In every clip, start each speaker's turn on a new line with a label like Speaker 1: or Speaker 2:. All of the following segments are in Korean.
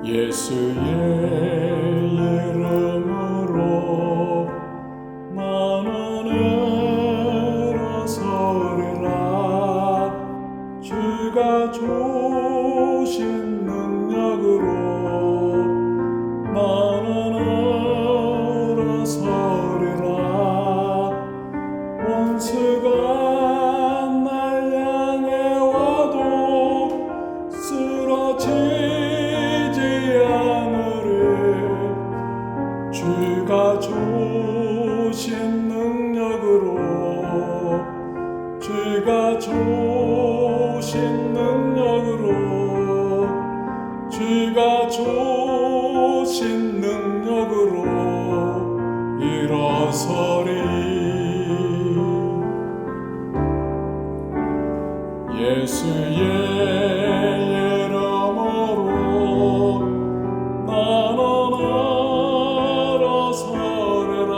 Speaker 1: 예수의 이름으로 나는 일어서리라. 주가 주신 능력으로 나는 일어서리라. 원수가 날 향해 와도 쓰러지지 않으리. 주가 주신 능력으로 주가 주신 능력으로 주가 주신 능력으로 일어서리. 예수의 이름으로 나는 일어서리라.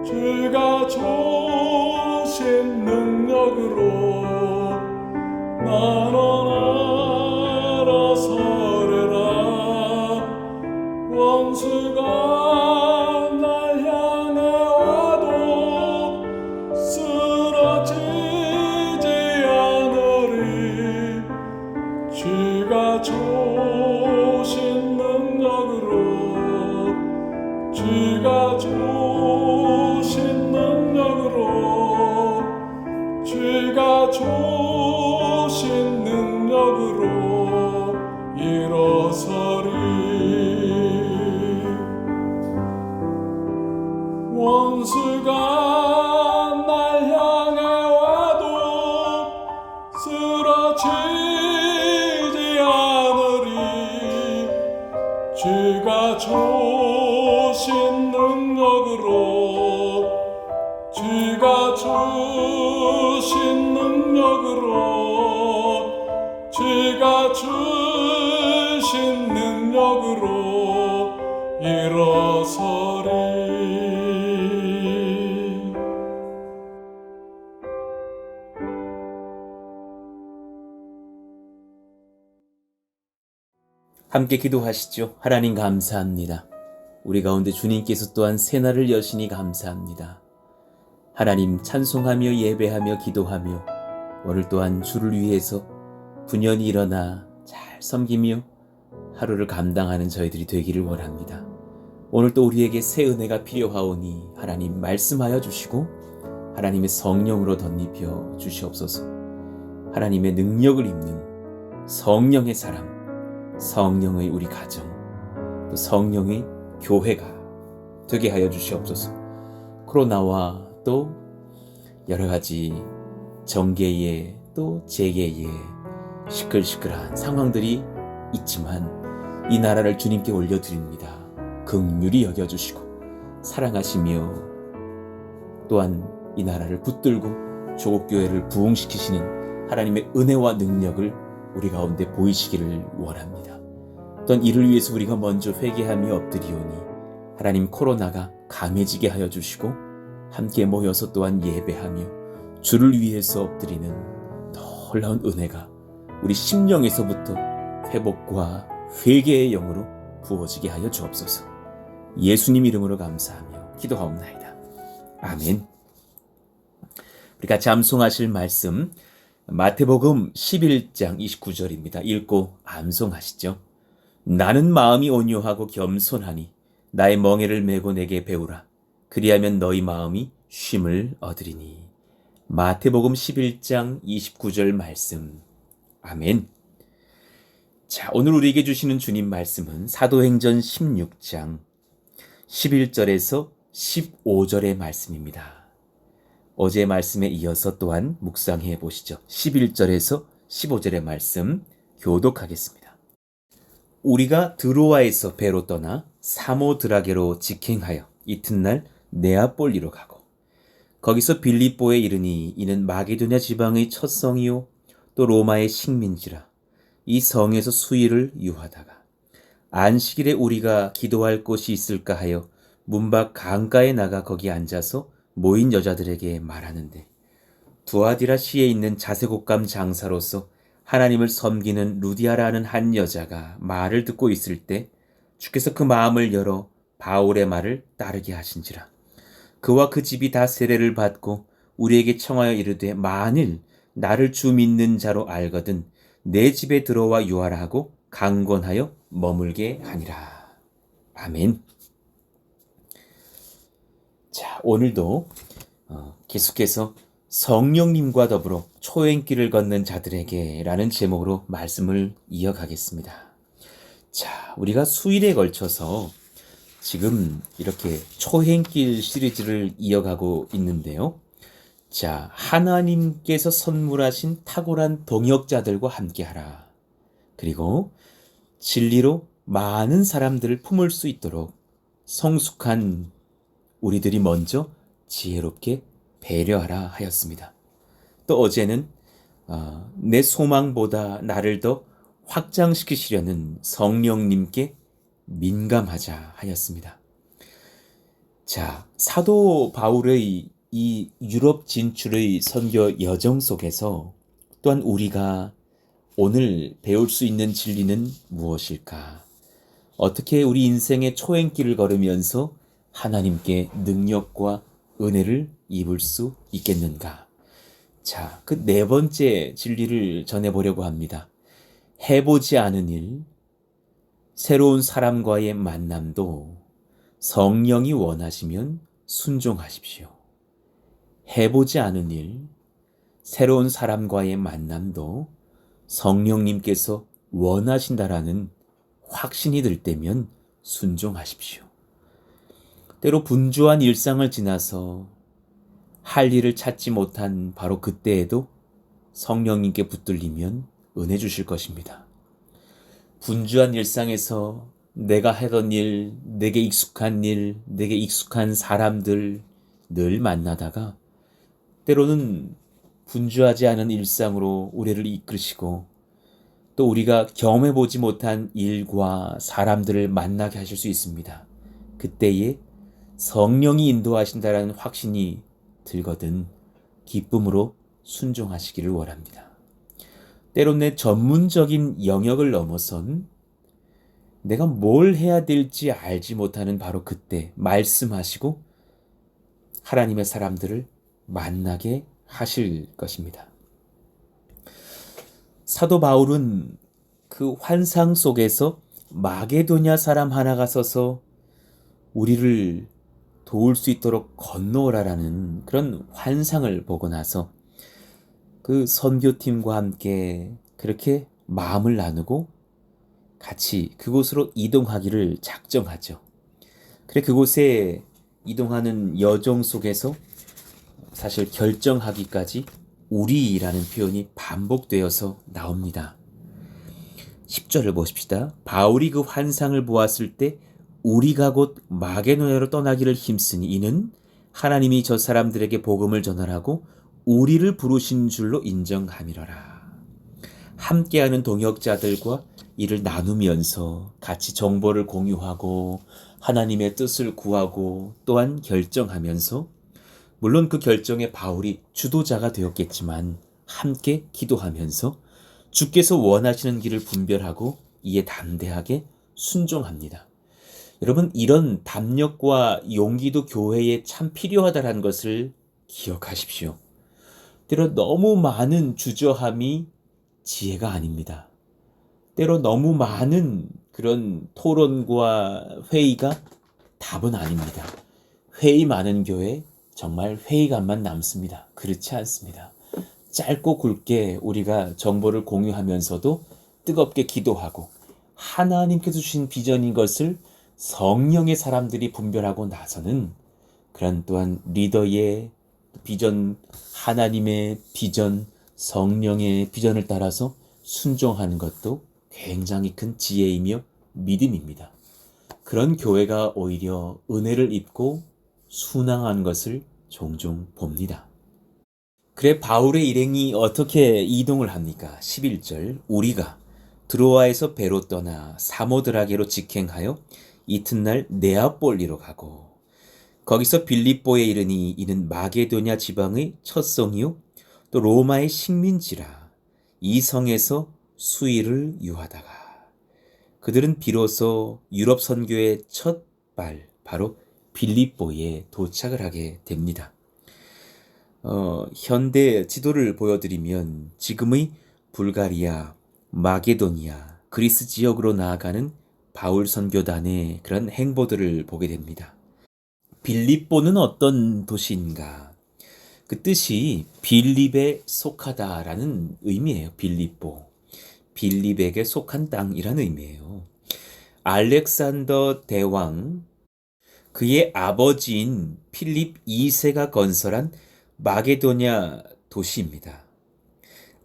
Speaker 1: 주가 주신 능력으로 나는 일어서리라. 원수가 날 향해 와도 쓰러지지 않으리. 주가 주신 능력으로 주가 주신 능력으로 주가 주신 능력으로 일어서리. 원수가 날 향해 와도 쓰러지지 않으리. 주가 주신 능력으로 주가 주신 능력으로 주가 주신 능력으로 일어서리.
Speaker 2: 함께 기도하시죠. 하나님 감사합니다. 우리 가운데 주님께서 또한 새날을 여시니 감사합니다. 하나님 찬송하며 예배하며 기도하며 오늘 또한 주를 위해서 분연히 일어나 잘 섬기며 하루를 감당하는 저희들이 되기를 원합니다. 오늘 또 우리에게 새 은혜가 필요하오니 하나님 말씀하여 주시고 하나님의 성령으로 덧입혀 주시옵소서. 하나님의 능력을 입는 성령의 사람, 성령의 우리 가정, 또 성령의 교회가 되게 하여 주시옵소서. 코로나와 또 여러 가지 정계에 또 재계에 시끌시끌한 상황들이 있지만 이 나라를 주님께 올려드립니다. 긍휼히 여겨주시고 사랑하시며 또한 이 나라를 붙들고 조국교회를 부흥시키시는 하나님의 은혜와 능력을 우리 가운데 보이시기를 원합니다. 또한 이를 위해서 우리가 먼저 회개하며 엎드리오니 하나님 코로나가 강해지게 하여 주시고 함께 모여서 또한 예배하며 주를 위해서 엎드리는 놀라운 은혜가 우리 심령에서부터 회복과 회개의 영으로 부어지게 하여 주옵소서. 예수님 이름으로 감사하며 기도하옵나이다. 아멘. 우리 같이 암송하실 말씀 마태복음 11장 29절입니다. 읽고 암송하시죠. 나는 마음이 온유하고 겸손하니 나의 멍에를 메고 내게 배우라. 그리하면 너희 마음이 쉼을 얻으리니. 마태복음 11장 29절 말씀. 아멘. 자, 오늘 우리에게 주시는 주님 말씀은 사도행전 16장 11절에서 15절의 말씀입니다. 어제의 말씀에 이어서 또한 묵상해 보시죠. 11절에서 15절의 말씀 교독하겠습니다. 우리가 드로아에서 배로 떠나 사모드라게로 직행하여 이튿날 네아폴리로 가고 거기서 빌립보에 이르니 이는 마게도냐 지방의 첫 성이요 또 로마의 식민지라. 이 성에서 수일을 유하다가 안식일에 우리가 기도할 곳이 있을까 하여 문밖 강가에 나가 거기 앉아서 모인 여자들에게 말하는데 두아디라 시에 있는 자색옷감 장사로서 하나님을 섬기는 루디아라는 한 여자가 말을 듣고 있을 때 주께서 그 마음을 열어 바울의 말을 따르게 하신지라. 그와 그 집이 다 세례를 받고 우리에게 청하여 이르되 만일 나를 주 믿는 자로 알거든 내 집에 들어와 유하라 하고 강권하여 머물게 하니라. 아멘. 자, 오늘도 계속해서 성령님과 더불어 초행길을 걷는 자들에게 라는 제목으로 말씀을 이어가겠습니다. 자, 우리가 수일에 걸쳐서 지금 이렇게 초행길 시리즈를 이어가고 있는데요. 자, 하나님께서 선물하신 탁월한 동역자들과 함께하라. 그리고 진리로 많은 사람들을 품을 수 있도록 성숙한 우리들이 먼저 지혜롭게 배려하라 하였습니다. 또 어제는 내 소망보다 나를 더 확장시키시려는 성령님께 민감하자 하였습니다. 자, 사도 바울의 이 유럽 진출의 선교 여정 속에서 또한 우리가 오늘 배울 수 있는 진리는 무엇일까? 어떻게 우리 인생의 초행길을 걸으면서 하나님께 능력과 은혜를 입을 수 있겠는가? 자, 그 네 번째 진리를 전해보려고 합니다. 해보지 않은 일, 새로운 사람과의 만남도 성령이 원하시면 순종하십시오. 해보지 않은 일, 새로운 사람과의 만남도 성령님께서 원하신다라는 확신이 들 때면 순종하십시오. 때로 분주한 일상을 지나서 할 일을 찾지 못한 바로 그때에도 성령님께 붙들리면 은혜 주실 것입니다. 분주한 일상에서 내가 하던 일, 내게 익숙한 일, 내게 익숙한 사람들 늘 만나다가 때로는 분주하지 않은 일상으로 우리를 이끄시고 또 우리가 경험해보지 못한 일과 사람들을 만나게 하실 수 있습니다. 그때에 성령이 인도하신다라는 확신이 들거든 기쁨으로 순종하시기를 원합니다. 때론 내 전문적인 영역을 넘어선 내가 뭘 해야 될지 알지 못하는 바로 그때 말씀하시고 하나님의 사람들을 만나게 하실 것입니다. 사도 바울은 그 환상 속에서 마게도냐 사람 하나가 서서 우리를 도울 수 있도록 건너오라라는 그런 환상을 보고 나서 그 선교팀과 함께 그렇게 마음을 나누고 같이 그곳으로 이동하기를 작정하죠. 그래 그곳에 이동하는 여정 속에서 사실 결정하기까지 우리라는 표현이 반복되어서 나옵니다. 10절을 보십시다. 바울이 그 환상을 보았을 때 우리가 곧 마게도냐로 떠나기를 힘쓰니 이는 하나님이 저 사람들에게 복음을 전하라고 우리를 부르신 줄로 인정함이러라. 함께하는 동역자들과 이를 나누면서 같이 정보를 공유하고 하나님의 뜻을 구하고 또한 결정하면서 물론 그 결정에 바울이 주도자가 되었겠지만 함께 기도하면서 주께서 원하시는 길을 분별하고 이에 담대하게 순종합니다. 여러분 이런 담력과 용기도 교회에 참 필요하다는 것을 기억하십시오. 때로 너무 많은 주저함이 지혜가 아닙니다. 때로 너무 많은 그런 토론과 회의가 답은 아닙니다. 회의 많은 교회 정말 회의감만 남습니다. 그렇지 않습니다. 짧고 굵게 우리가 정보를 공유하면서도 뜨겁게 기도하고 하나님께서 주신 비전인 것을 성령의 사람들이 분별하고 나서는 그런 또한 리더의 비전, 하나님의 비전, 성령의 비전을 따라서 순종하는 것도 굉장히 큰 지혜이며 믿음입니다. 그런 교회가 오히려 은혜를 입고 순항하는 것을 종종 봅니다. 그래 바울의 일행이 어떻게 이동을 합니까? 11절 우리가 드로아에서 배로 떠나 사모드라게로 직행하여 이튿날 네아폴리로 가고 거기서 빌립보에 이르니 이는 마게도냐 지방의 첫 성이요 또 로마의 식민지라. 이 성에서 수의를 유하다가 그들은 비로소 유럽 선교의 첫 발, 바로 빌립보에 도착을 하게 됩니다. 현대 지도를 보여드리면 지금의 불가리아, 마게도니아, 그리스 지역으로 나아가는 바울 선교단의 그런 행보들을 보게 됩니다. 빌립보는 어떤 도시인가? 그 뜻이 빌립에 속하다라는 의미예요. 빌립보. 빌립에게 속한 땅이라는 의미예요. 알렉산더 대왕, 그의 아버지인 필립 2세가 건설한 마게도냐 도시입니다.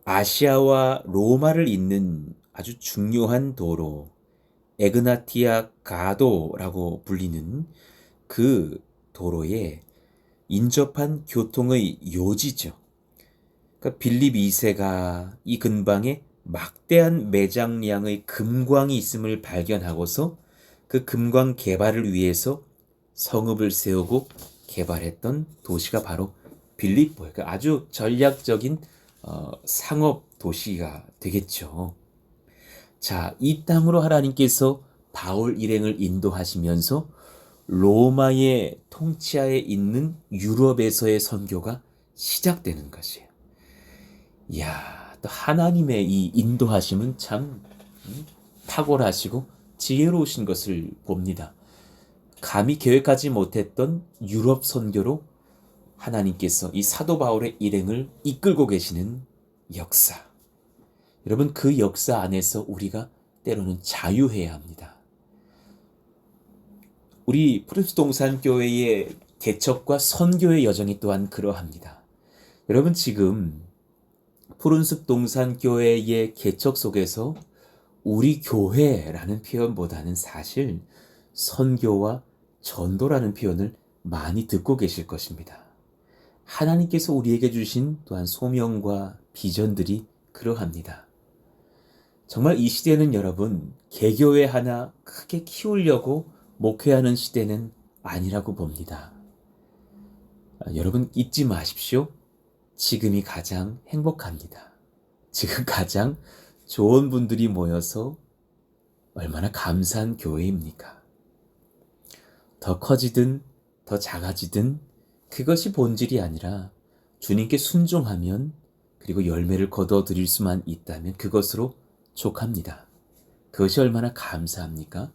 Speaker 2: 아시아와 로마를 잇는 아주 중요한 도로, 에그나티아 가도라고 불리는 그 도로에 인접한 교통의 요지죠. 그러니까 빌립 2세가 이 근방에 막대한 매장량의 금광이 있음을 발견하고서 그 금광 개발을 위해서 성읍을 세우고 개발했던 도시가 바로 빌립보예요. 그러니까 아주 전략적인 상업 도시가 되겠죠. 자, 이 땅으로 하나님께서 바울 일행을 인도하시면서 로마의 통치하에 있는 유럽에서의 선교가 시작되는 것이에요. 이야, 또 하나님의 이 인도하심은 참 탁월하시고 지혜로우신 것을 봅니다. 감히 계획하지 못했던 유럽 선교로 하나님께서 이 사도 바울의 일행을 이끌고 계시는 역사. 여러분, 그 역사 안에서 우리가 때로는 자유해야 합니다. 우리 푸른숲 동산교회의 개척과 선교의 여정이 또한 그러합니다. 여러분, 지금 푸른숲 동산교회의 개척 속에서 우리 교회라는 표현보다는 사실 선교와 전도라는 표현을 많이 듣고 계실 것입니다. 하나님께서 우리에게 주신 또한 소명과 비전들이 그러합니다. 정말 이 시대는 여러분, 개교회 하나 크게 키우려고 목회하는 시대는 아니라고 봅니다. 여러분, 잊지 마십시오. 지금이 가장 행복합니다. 지금 가장 좋은 분들이 모여서 얼마나 감사한 교회입니까? 더 커지든 더 작아지든 그것이 본질이 아니라 주님께 순종하면, 그리고 열매를 거둬들일 수만 있다면 그것으로 족합니다. 그것이 얼마나 감사합니까?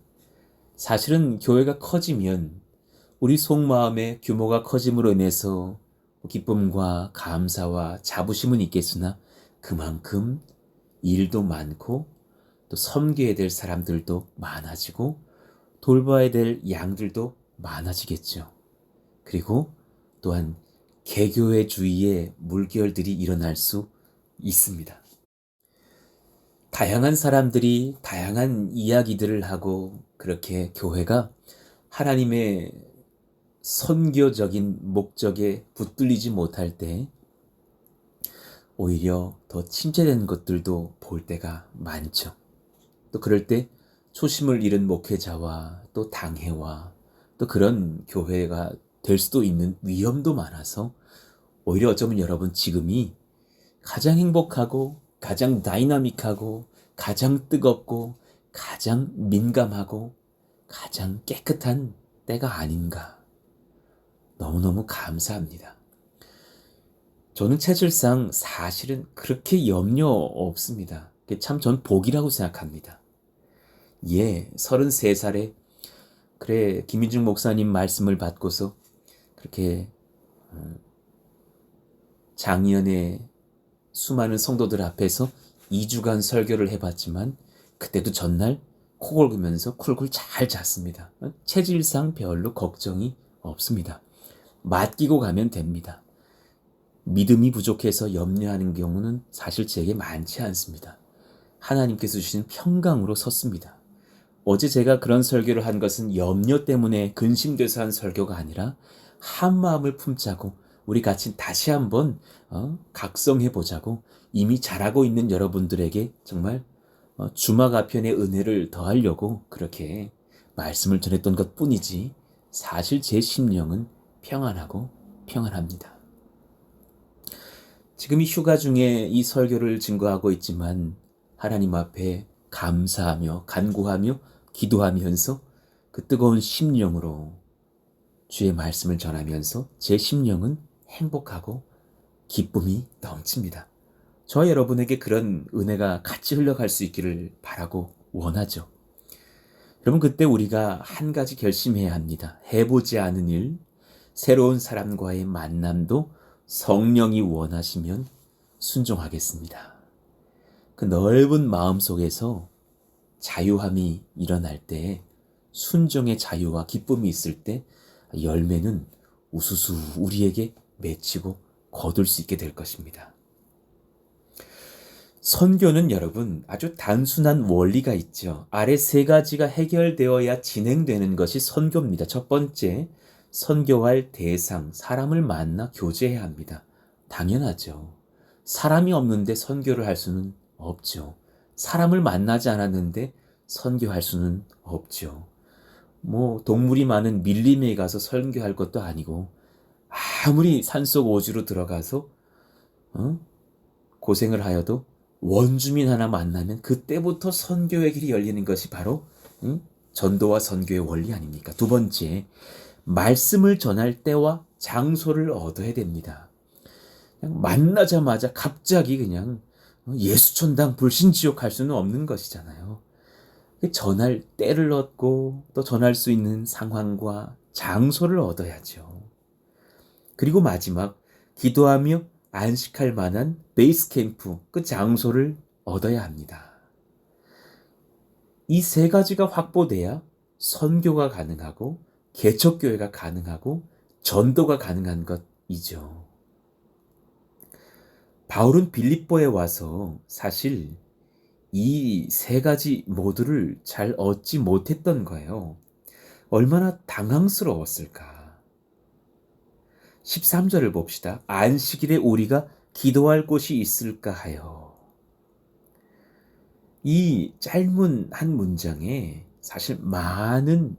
Speaker 2: 사실은 교회가 커지면 우리 속마음의 규모가 커짐으로 인해서 기쁨과 감사와 자부심은 있겠으나 그만큼 일도 많고 또 섬겨야 될 사람들도 많아지고 돌봐야 될 양들도 많아지겠죠. 그리고 또한 개교회 주위에 물결들이 일어날 수 있습니다. 다양한 사람들이 다양한 이야기들을 하고 그렇게 교회가 하나님의 선교적인 목적에 붙들리지 못할 때 오히려 더 침체된 것들도 볼 때가 많죠. 또 그럴 때 초심을 잃은 목회자와 또 당회와 또 그런 교회가 될 수도 있는 위험도 많아서 오히려 어쩌면 여러분 지금이 가장 행복하고 가장 다이나믹하고 가장 뜨겁고 가장 민감하고 가장 깨끗한 때가 아닌가. 너무너무 감사합니다. 저는 체질상 사실은 그렇게 염려 없습니다. 참 전 복이라고 생각합니다. 33살에 그래 김인중 목사님 말씀을 받고서 그렇게 장년의 수많은 성도들 앞에서 2주간 설교를 해봤지만 그때도 전날 코 골으면서 쿨쿨 잘 잤습니다. 체질상 별로 걱정이 없습니다. 맡기고 가면 됩니다. 믿음이 부족해서 염려하는 경우는 사실 제게 많지 않습니다. 하나님께서 주신 평강으로 섰습니다. 어제 제가 그런 설교를 한 것은 염려 때문에 근심돼서 한 설교가 아니라 한 마음을 품자고 우리 같이 다시 한번 각성해보자고 이미 잘하고 있는 여러분들에게 정말 주마가편의 은혜를 더하려고 그렇게 말씀을 전했던 것 뿐이지 사실 제 심령은 평안하고 평안합니다. 지금 이 휴가 중에 이 설교를 증거하고 있지만 하나님 앞에 감사하며 간구하며 기도하면서 그 뜨거운 심령으로 주의 말씀을 전하면서 제 심령은 행복하고 기쁨이 넘칩니다. 저 여러분에게 그런 은혜가 같이 흘러갈 수 있기를 바라고 원하죠. 여러분, 그때 우리가 한 가지 결심해야 합니다. 해보지 않은 일, 새로운 사람과의 만남도 성령이 원하시면 순종하겠습니다. 그 넓은 마음 속에서 자유함이 일어날 때, 순종의 자유와 기쁨이 있을 때 열매는 우수수 우리에게 맺히고 거둘 수 있게 될 것입니다. 선교는 여러분 아주 단순한 원리가 있죠. 아래 세 가지가 해결되어야 진행되는 것이 선교입니다. 첫 번째, 선교할 대상, 사람을 만나 교제해야 합니다. 당연하죠. 사람이 없는데 선교를 할 수는 없죠. 사람을 만나지 않았는데 선교할 수는 없죠. 동물이 많은 밀림에 가서 선교할 것도 아니고, 아무리 산속 오지로 들어가서 고생을 하여도 원주민 하나 만나면 그때부터 선교의 길이 열리는 것이 바로 전도와 선교의 원리 아닙니까? 두 번째, 말씀을 전할 때와 장소를 얻어야 됩니다. 그냥 만나자마자 갑자기 그냥 예수천당 불신지옥 할 수는 없는 것이잖아요. 전할 때를 얻고 또 전할 수 있는 상황과 장소를 얻어야죠. 그리고 마지막, 기도하며 안식할 만한 베이스 캠프, 그 장소를 얻어야 합니다. 이 세 가지가 확보돼야 선교가 가능하고 개척교회가 가능하고 전도가 가능한 것이죠. 바울은 빌립보에 와서 사실 이 세 가지 모두를 잘 얻지 못했던 거예요. 얼마나 당황스러웠을까. 13절을 봅시다. 안식일에 우리가 기도할 곳이 있을까 하여. 이 짧은 한 문장에 사실 많은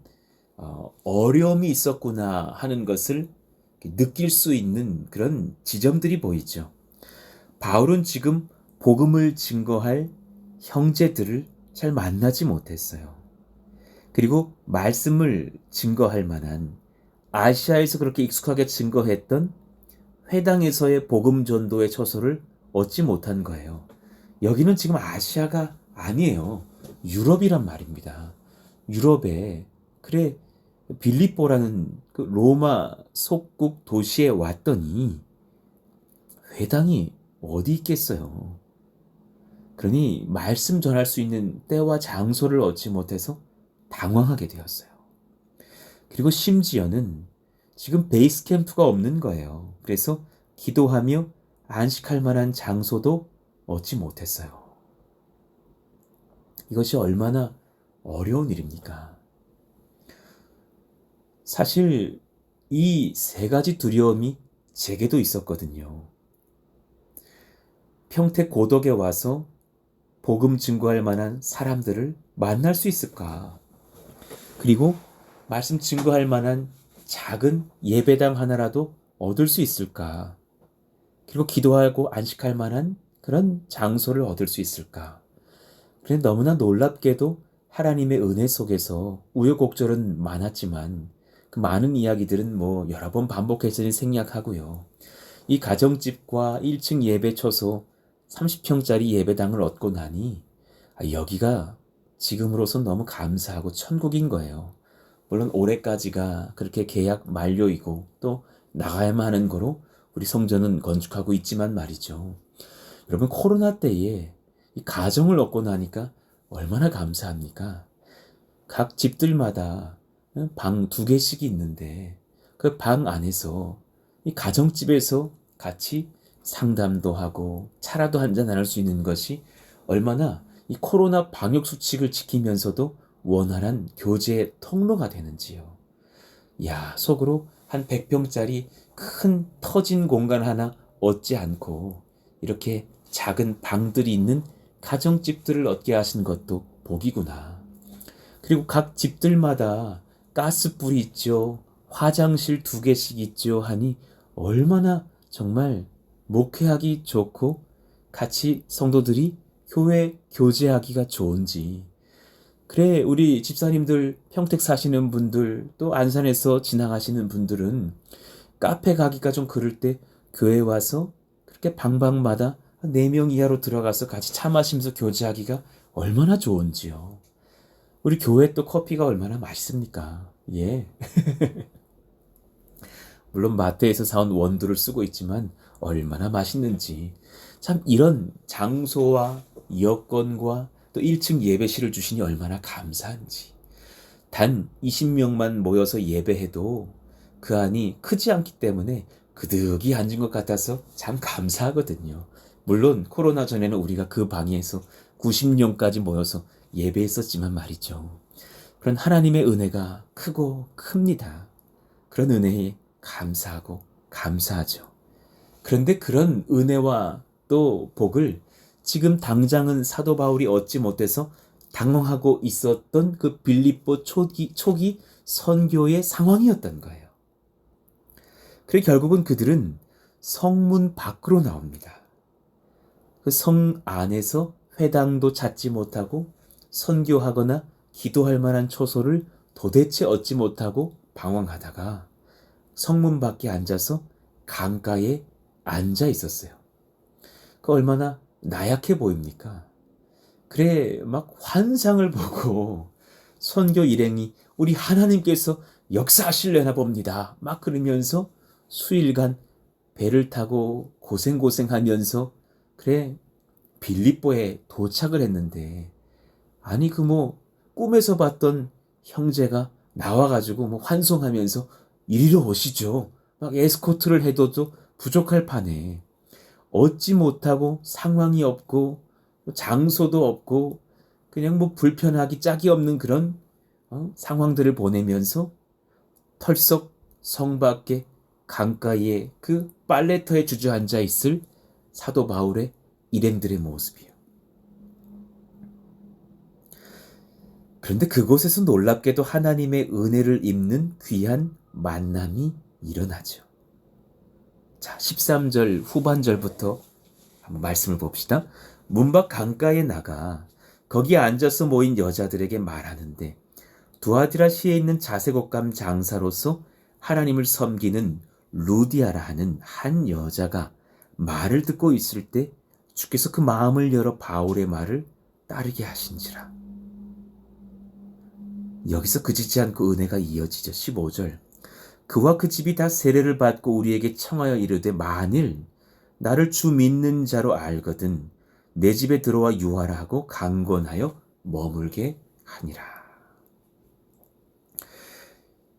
Speaker 2: 어려움이 있었구나 하는 것을 느낄 수 있는 그런 지점들이 보이죠. 바울은 지금 복음을 증거할 형제들을 잘 만나지 못했어요. 그리고 말씀을 증거할 만한, 아시아에서 그렇게 익숙하게 증거했던 회당에서의 복음 전도의 처소를 얻지 못한 거예요. 여기는 지금 아시아가 아니에요. 유럽이란 말입니다. 유럽에, 그래, 빌립보라는 그 로마 속국 도시에 왔더니 회당이 어디 있겠어요. 그러니 말씀 전할 수 있는 때와 장소를 얻지 못해서 당황하게 되었어요. 그리고 심지어는 지금 베이스 캠프가 없는 거예요. 그래서 기도하며 안식할 만한 장소도 얻지 못했어요. 이것이 얼마나 어려운 일입니까? 사실 이 세 가지 두려움이 제게도 있었거든요. 평택 고덕에 와서 복음 증거할 만한 사람들을 만날 수 있을까? 그리고 말씀 증거할 만한 작은 예배당 하나라도 얻을 수 있을까? 그리고 기도하고 안식할 만한 그런 장소를 얻을 수 있을까? 그런데 너무나 놀랍게도 하나님의 은혜 속에서 우여곡절은 많았지만 그 많은 이야기들은 여러 번 반복해서 생략하고요. 이 가정집과 1층 예배 처소 30평짜리 예배당을 얻고 나니 여기가 지금으로선 너무 감사하고 천국인 거예요. 물론 올해까지가 그렇게 계약 만료이고 또 나가야만 하는 거로 우리 성전은 건축하고 있지만 말이죠. 여러분, 코로나 때에 이 가정을 얻고 나니까 얼마나 감사합니까? 각 집들마다 방 2개씩 있는데 그 방 안에서 이 가정집에서 같이 상담도 하고 차라도 한잔 나눌 수 있는 것이 얼마나 이 코로나 방역 수칙을 지키면서도 원활한 교제의 통로가 되는지요. 속으로 한 100평짜리 큰 터진 공간 하나 얻지 않고 이렇게 작은 방들이 있는 가정집들을 얻게 하신 것도 복이구나. 그리고 각 집들마다 가스불이 있죠. 화장실 2개씩 있죠. 하니 얼마나 정말 목회하기 좋고 같이 성도들이 교회 교제하기가 좋은지. 그래, 우리 집사님들 평택 사시는 분들 또 안산에서 지나가시는 분들은 카페 가기가 좀 그럴 때 교회 와서 그렇게 방방마다 4명 이하로 들어가서 같이 차 마시면서 교제하기가 얼마나 좋은지요. 우리 교회 또 커피가 얼마나 맛있습니까? 예. 물론 마트에서 사온 원두를 쓰고 있지만 얼마나 맛있는지. 참 이런 장소와 여건과 또 1층 예배실을 주시니 얼마나 감사한지. 단 20명만 모여서 예배해도 그 안이 크지 않기 때문에 그득이 앉은 것 같아서 참 감사하거든요. 물론 코로나 전에는 우리가 그 방에서 90명까지 모여서 예배했었지만 말이죠. 그런 하나님의 은혜가 크고 큽니다. 그런 은혜에 감사하고 감사하죠. 그런데 그런 은혜와 또 복을 지금 당장은 사도 바울이 얻지 못해서 당황하고 있었던 그 빌립보 초기 선교의 상황이었던 거예요. 그래 결국은 그들은 성문 밖으로 나옵니다. 그 성 안에서 회당도 찾지 못하고 선교하거나 기도할 만한 초소를 도대체 얻지 못하고 방황하다가 성문 밖에 앉아서 강가에 앉아 있었어요. 그 얼마나 나약해 보입니까? 그래 막 환상을 보고 선교 일행이 우리 하나님께서 역사하실려나 봅니다. 막 그러면서 수일간 배를 타고 고생하면서 그래 빌립보에 도착을 했는데 아니 그 뭐 꿈에서 봤던 형제가 나와가지고 뭐 환송하면서 이리로 오시죠. 막 에스코트를 해둬도 부족할 판에 얻지 못하고 상황이 없고 장소도 없고 그냥 뭐 불편하기 짝이 없는 그런 상황들을 보내면서 털썩 성 밖에 강가에 그 빨래터에 주저앉아 있을 사도 바울의 일행들의 모습이에요. 그런데 그곳에서 놀랍게도 하나님의 은혜를 입는 귀한 만남이 일어나죠. 자, 13절 후반절부터 한번 말씀을 봅시다. 문 밖 강가에 나가 거기에 앉아서 모인 여자들에게 말하는데 두아디라시에 있는 자색옷감 장사로서 하나님을 섬기는 루디아라 하는 한 여자가 말을 듣고 있을 때 주께서 그 마음을 열어 바울의 말을 따르게 하신지라. 여기서 그치지 않고 은혜가 이어지죠. 15절. 그와 그 집이 다 세례를 받고 우리에게 청하여 이르되 만일 나를 주 믿는 자로 알거든 내 집에 들어와 유하라 하고 강권하여 머물게 하니라.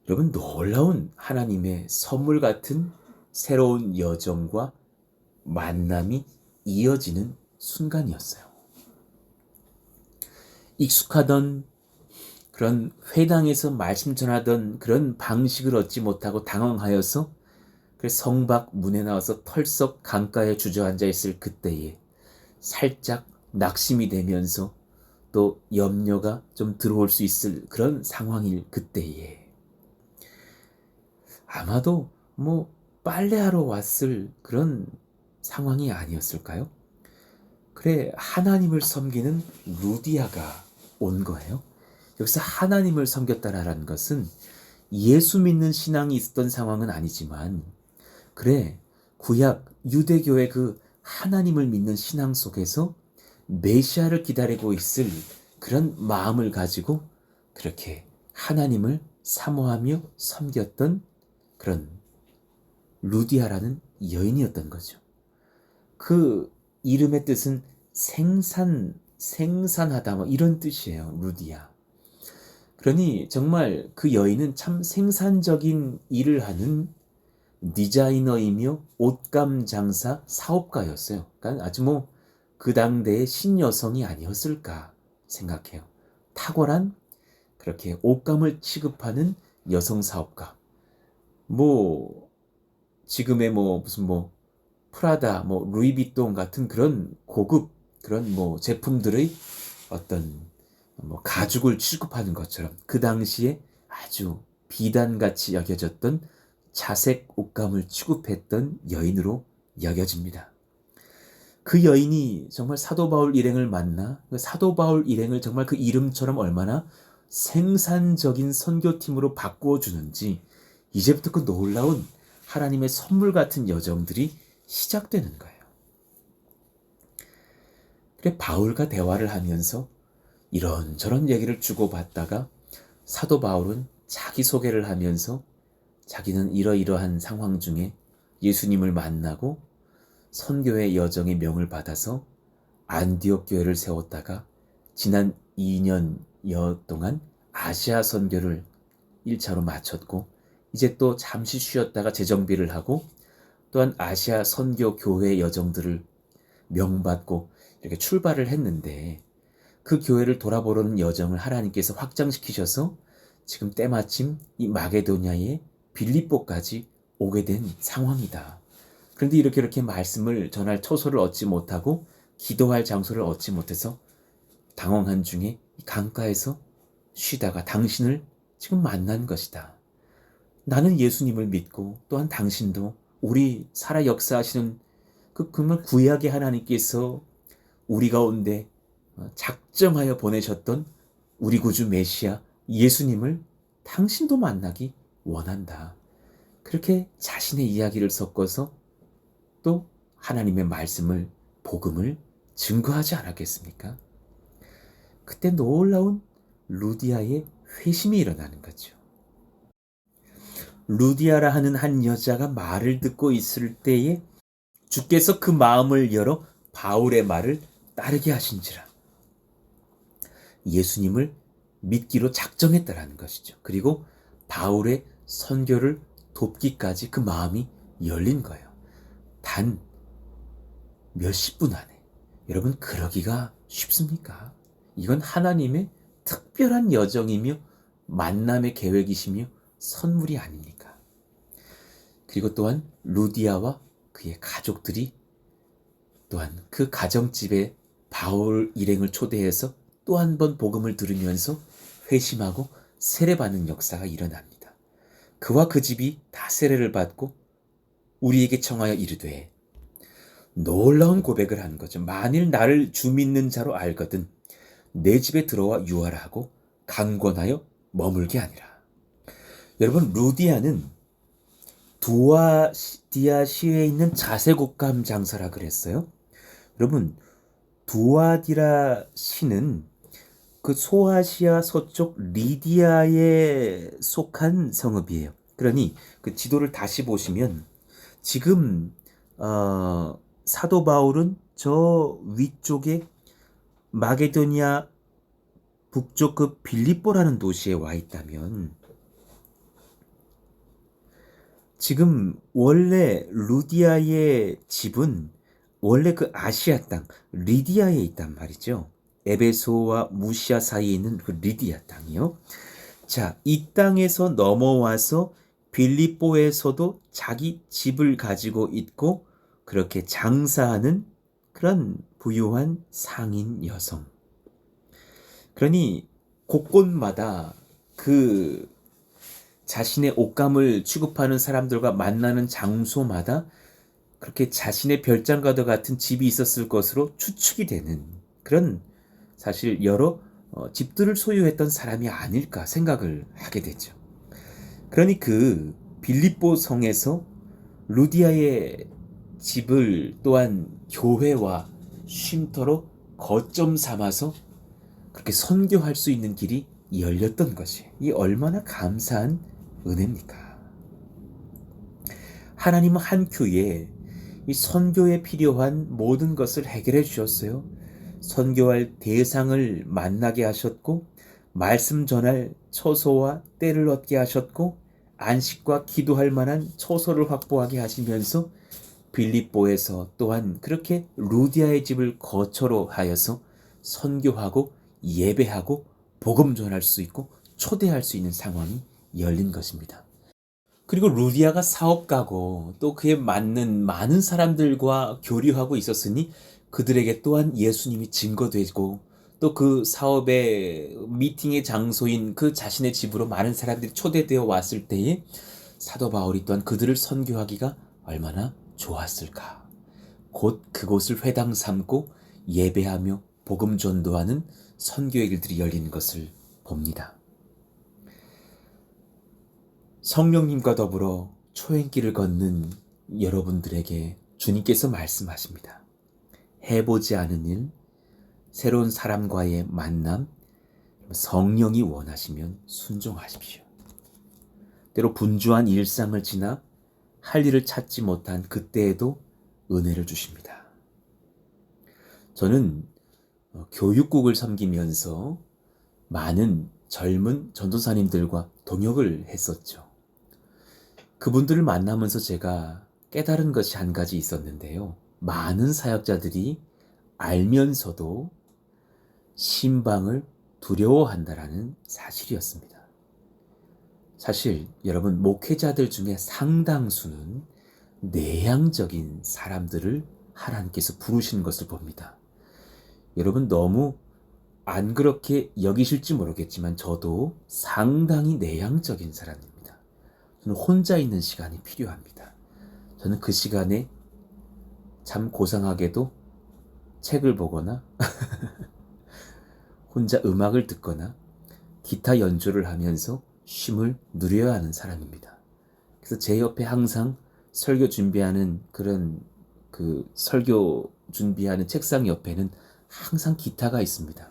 Speaker 2: 여러분 놀라운 하나님의 선물 같은 새로운 여정과 만남이 이어지는 순간이었어요. 익숙하던 그런 회당에서 말씀 전하던 그런 방식을 얻지 못하고 당황하여서 성밖 문에 나와서 털썩 강가에 주저앉아 있을 그때에 살짝 낙심이 되면서 또 염려가 좀 들어올 수 있을 그런 상황일 그때에 아마도 뭐 빨래하러 왔을 그런 상황이 아니었을까요? 그래 하나님을 섬기는 루디아가 온 거예요. 여기서 하나님을 섬겼다라는 것은 예수 믿는 신앙이 있었던 상황은 아니지만 그래 구약 유대교의 그 하나님을 믿는 신앙 속에서 메시아를 기다리고 있을 그런 마음을 가지고 그렇게 하나님을 사모하며 섬겼던 그런 루디아라는 여인이었던 거죠. 그 이름의 뜻은 생산하다 뭐 이런 뜻이에요. 루디아. 그러니 정말 그 여인은 참 생산적인 일을 하는 디자이너이며 옷감 장사 사업가였어요. 그러니까 아주 뭐 그 당대의 신여성이 아니었을까 생각해요. 탁월한 그렇게 옷감을 취급하는 여성 사업가. 뭐 지금의 뭐 무슨 뭐 프라다, 뭐 루이비통 같은 그런 고급 그런 뭐 제품들의 어떤 뭐 가죽을 취급하는 것처럼 그 당시에 아주 비단같이 여겨졌던 자색 옷감을 취급했던 여인으로 여겨집니다. 그 여인이 정말 사도 바울 일행을 만나 그 사도 바울 일행을 정말 그 이름처럼 얼마나 생산적인 선교팀으로 바꾸어 주는지 이제부터 그 놀라운 하나님의 선물 같은 여정들이 시작되는 거예요. 그래 바울과 대화를 하면서 이런저런 얘기를 주고받다가 사도 바울은 자기 소개를 하면서 자기는 이러이러한 상황 중에 예수님을 만나고 선교의 여정의 명을 받아서 안디옥 교회를 세웠다가 지난 2년여 동안 아시아 선교를 1차로 마쳤고 이제 또 잠시 쉬었다가 재정비를 하고 또한 아시아 선교 교회 여정들을 명받고 이렇게 출발을 했는데 그 교회를 돌아보려는 여정을 하나님께서 확장시키셔서 지금 때마침 이 마게도냐의 빌립보까지 오게 된 상황이다. 그런데 이렇게 말씀을 전할 처소를 얻지 못하고 기도할 장소를 얻지 못해서 당황한 중에 강가에서 쉬다가 당신을 지금 만난 것이다. 나는 예수님을 믿고 또한 당신도 우리 살아 역사하시는 그 정말 구약의 하나님께서 우리 가운데 작정하여 보내셨던 우리 구주 메시아 예수님을 당신도 만나기 원한다. 그렇게 자신의 이야기를 섞어서 또 하나님의 말씀을 복음을 증거하지 않았겠습니까? 그때 놀라운 루디아의 회심이 일어나는 거죠. 루디아라 하는 한 여자가 말을 듣고 있을 때에 주께서 그 마음을 열어 바울의 말을 따르게 하신지라. 예수님을 믿기로 작정했다라는 것이죠. 그리고 바울의 선교를 돕기까지 그 마음이 열린 거예요. 단 몇십 분 안에. 여러분 그러기가 쉽습니까? 이건 하나님의 특별한 여정이며 만남의 계획이시며 선물이 아닙니까? 그리고 또한 루디아와 그의 가족들이 또한 그 가정집에 바울 일행을 초대해서 또 한 번 복음을 들으면서 회심하고 세례받는 역사가 일어납니다. 그와 그 집이 다 세례를 받고 우리에게 청하여 이르되 놀라운 고백을 하는 거죠. 만일 나를 주 믿는 자로 알거든 내 집에 들어와 유하라 하고 강권하여 머물게 하니라. 여러분 루디아는 두아디아시에 있는 자색옷감 장사라 그랬어요. 여러분 두아디라 시는 그 소아시아 서쪽 리디아에 속한 성읍이에요. 그러니 그 지도를 다시 보시면 지금 사도 바울은 저 위쪽에 마게도니아 북쪽 그 빌립보라는 도시에 와 있다면 지금 원래 루디아의 집은 원래 그 아시아 땅 리디아에 있단 말이죠. 에베소와 무시아 사이에 있는 그 리디아 땅이요. 자, 이 땅에서 넘어와서 빌립보에서도 자기 집을 가지고 있고 그렇게 장사하는 그런 부유한 상인 여성. 그러니 곳곳마다 그 자신의 옷감을 취급하는 사람들과 만나는 장소마다 그렇게 자신의 별장과도 같은 집이 있었을 것으로 추측이 되는 그런 사실 여러 집들을 소유했던 사람이 아닐까 생각을 하게 되죠. 그러니 그 빌립보 성에서 루디아의 집을 또한 교회와 쉼터로 거점 삼아서 그렇게 선교할 수 있는 길이 열렸던 것이 이 얼마나 감사한 은혜입니까? 하나님은 한 교회에 이 선교에 필요한 모든 것을 해결해 주셨어요. 선교할 대상을 만나게 하셨고 말씀 전할 처소와 때를 얻게 하셨고 안식과 기도할 만한 처소를 확보하게 하시면서 빌립보에서 또한 그렇게 루디아의 집을 거처로 하여서 선교하고 예배하고 복음 전할 수 있고 초대할 수 있는 상황이 열린 것입니다. 그리고 루디아가 사업가고 또 그에 맞는 많은 사람들과 교류하고 있었으니 그들에게 또한 예수님이 증거되고 또 그 사업의 미팅의 장소인 그 자신의 집으로 많은 사람들이 초대되어 왔을 때에 사도 바울이 또한 그들을 선교하기가 얼마나 좋았을까. 곧 그곳을 회당 삼고 예배하며 복음 전도하는 선교의 길들이 열리는 것을 봅니다. 성령님과 더불어 초행길을 걷는 여러분들에게 주님께서 말씀하십니다. 해보지 않은 일, 새로운 사람과의 만남, 성령이 원하시면 순종하십시오. 때로 분주한 일상을 지나 할 일을 찾지 못한 그때에도 은혜를 주십니다. 저는 교육국을 섬기면서 많은 젊은 전도사님들과 동역을 했었죠. 그분들을 만나면서 제가 깨달은 것이 한 가지 있었는데요. 많은 사역자들이 알면서도 신방을 두려워한다라는 사실이었습니다. 사실 여러분, 목회자들 중에 상당수는 내향적인 사람들을 하나님께서 부르시는 것을 봅니다. 여러분, 너무 안 그렇게 여기실지 모르겠지만 저도 상당히 내향적인 사람입니다. 저는 혼자 있는 시간이 필요합니다. 저는 그 시간에 참 고상하게도 책을 보거나 혼자 음악을 듣거나 기타 연주를 하면서 쉼을 누려야 하는 사람입니다. 그래서 제 옆에 항상 설교 준비하는 설교 준비하는 책상 옆에는 항상 기타가 있습니다.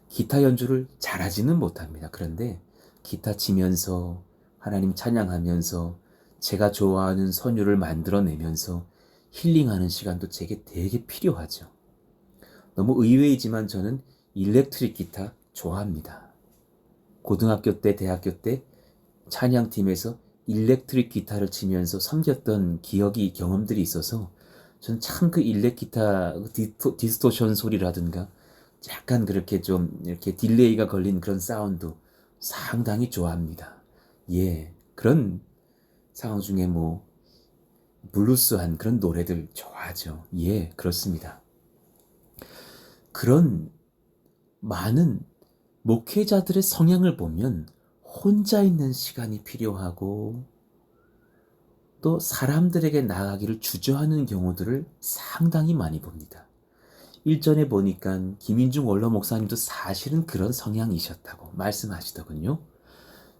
Speaker 2: 기타 연주를 잘하지는 못합니다. 그런데 기타 치면서 하나님 찬양하면서 제가 좋아하는 선율을 만들어내면서 힐링하는 시간도 제게 되게 필요하죠. 너무 의외이지만 저는 일렉트릭 기타 좋아합니다. 고등학교 때, 대학교 때 찬양팀에서 일렉트릭 기타를 치면서 섬겼던 경험들이 있어서 저는 참 그 일렉 기타 디스토션 소리라든가 약간 그렇게 좀 이렇게 딜레이가 걸린 그런 사운드 상당히 좋아합니다. 예, 그런 상황 중에 블루스한 그런 노래들 좋아하죠. 예, 그렇습니다. 그런 많은 목회자들의 성향을 보면 혼자 있는 시간이 필요하고 또 사람들에게 나아가기를 주저하는 경우들을 상당히 많이 봅니다. 일전에 보니까 김인중 원로 목사님도 사실은 그런 성향이셨다고 말씀하시더군요.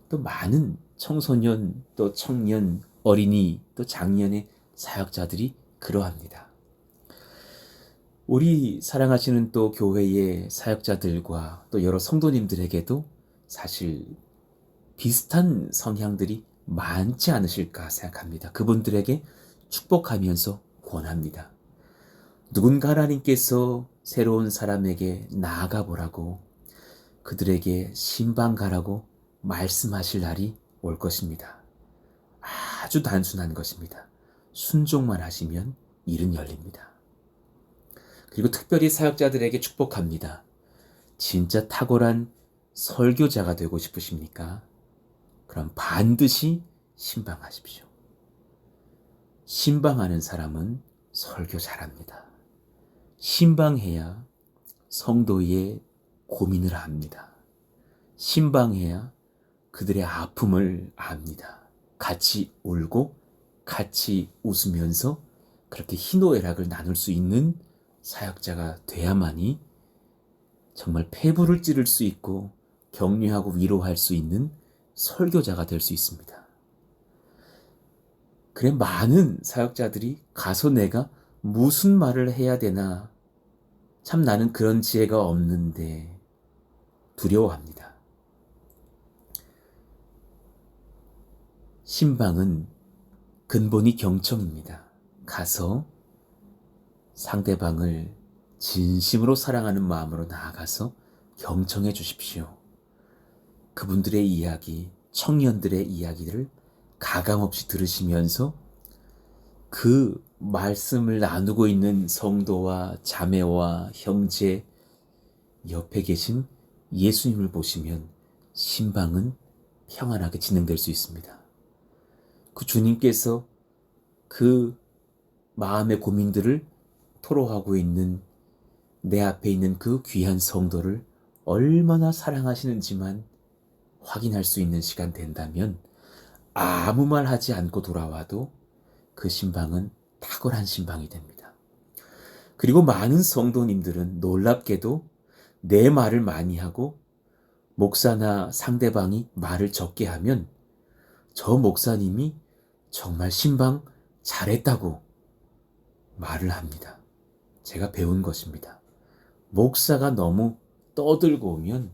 Speaker 2: 또 많은 청소년, 또 청년, 어린이, 또 장년의 사역자들이 그러합니다. 우리 사랑하시는 또 교회의 사역자들과 또 여러 성도님들에게도 사실 비슷한 성향들이 많지 않으실까 생각합니다. 그분들에게 축복하면서 권합니다. 누군가 하나님께서 새로운 사람에게 나아가 보라고 그들에게 신방 가라고 말씀하실 날이 올 것입니다. 아주 단순한 것입니다. 순종만 하시면 일은 열립니다. 그리고 특별히 사역자들에게 축복합니다. 진짜 탁월한 설교자가 되고 싶으십니까? 그럼 반드시 신방하십시오. 신방하는 사람은 설교 잘합니다. 신방해야 성도의 고민을 압니다. 신방해야 그들의 아픔을 압니다. 같이 울고 같이 웃으면서 그렇게 희노애락을 나눌 수 있는 사역자가 돼야만이 정말 폐부를 찌를 수 있고 격려하고 위로할 수 있는 설교자가 될 수 있습니다. 그래, 많은 사역자들이 가서 내가 무슨 말을 해야 되나, 참 나는 그런 지혜가 없는데 두려워합니다. 신방은 근본이 경청입니다. 가서 상대방을 진심으로 사랑하는 마음으로 나아가서 경청해 주십시오. 그분들의 이야기, 청년들의 이야기들을 가감없이 들으시면서 그 말씀을 나누고 있는 성도와 자매와 형제, 옆에 계신 예수님을 보시면 신방은 평안하게 진행될 수 있습니다. 그 주님께서 그 마음의 고민들을 토로하고 있는 내 앞에 있는 그 귀한 성도를 얼마나 사랑하시는지만 확인할 수 있는 시간 된다면 아무 말 하지 않고 돌아와도 그 신방은 탁월한 신방이 됩니다. 그리고 많은 성도님들은 놀랍게도 내 말을 많이 하고 목사나 상대방이 말을 적게 하면 저 목사님이 정말 신방 잘했다고 말을 합니다. 제가 배운 것입니다. 목사가 너무 떠들고 오면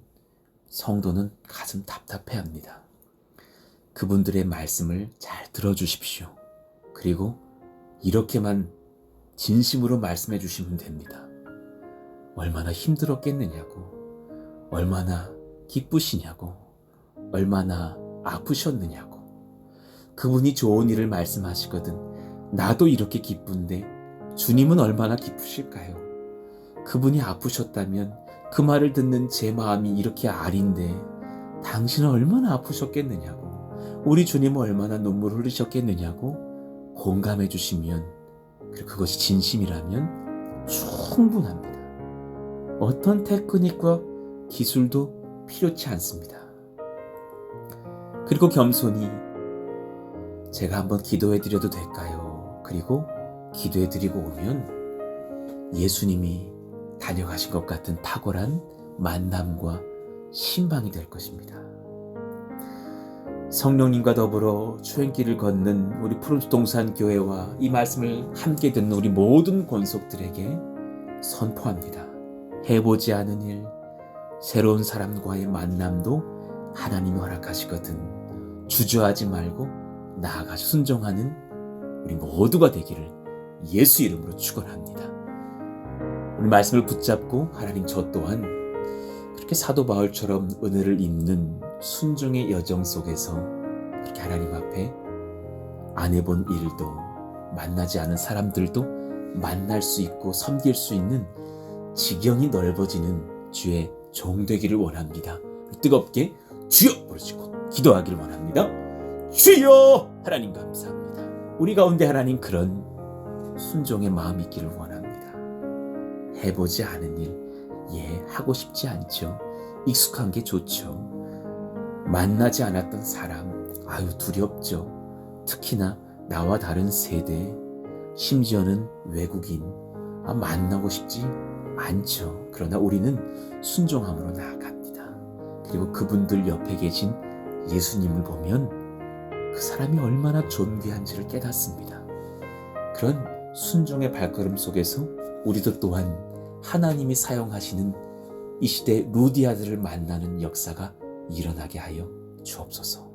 Speaker 2: 성도는 가슴 답답해합니다. 그분들의 말씀을 잘 들어주십시오. 그리고 이렇게만 진심으로 말씀해 주시면 됩니다. 얼마나 힘들었겠느냐고, 얼마나 기쁘시냐고, 얼마나 아프셨느냐고. 그분이 좋은 일을 말씀하시거든 나도 이렇게 기쁜데 주님은 얼마나 기쁘실까요? 그분이 아프셨다면 그 말을 듣는 제 마음이 이렇게 아린데 당신은 얼마나 아프셨겠느냐고, 우리 주님은 얼마나 눈물 흘리셨겠느냐고 공감해 주시면, 그리고 그것이 진심이라면 충분합니다. 어떤 테크닉과 기술도 필요치 않습니다. 그리고 겸손히 제가 한번 기도해 드려도 될까요? 그리고 기도해 드리고 오면 예수님이 다녀가신 것 같은 탁월한 만남과 신방이 될 것입니다. 성령님과 더불어 추행길을 걷는 우리 푸른숲 동산교회와 이 말씀을 함께 듣는 우리 모든 권속들에게 선포합니다. 해보지 않은 일, 새로운 사람과의 만남도 하나님이 허락하시거든 주저하지 말고 나아가서 순종하는 우리 모두가 되기를 예수 이름으로 축원합니다. 오늘 말씀을 붙잡고 하나님 저 또한 그렇게 사도 바울처럼 은혜를 입는 순종의 여정 속에서 그렇게 하나님 앞에 안 해본 일도 만나지 않은 사람들도 만날 수 있고 섬길 수 있는 지경이 넓어지는 주의 종 되기를 원합니다. 뜨겁게 주여 부르시고 기도하기를 원합니다. 주여! 하나님 감사합니다. 우리 가운데 하나님 그런 순종의 마음이 있기를 원합니다. 해보지 않은 일, 하고 싶지 않죠. 익숙한 게 좋죠. 만나지 않았던 사람, 두렵죠. 특히나 나와 다른 세대, 심지어는 외국인, 만나고 싶지 않죠. 그러나 우리는 순종함으로 나아갑니다. 그리고 그분들 옆에 계신 예수님을 보면 그 사람이 얼마나 존귀한지를 깨닫습니다. 그런 순종의 발걸음 속에서 우리도 또한 하나님이 사용하시는 이 시대 루디아들을 만나는 역사가 일어나게 하여 주옵소서.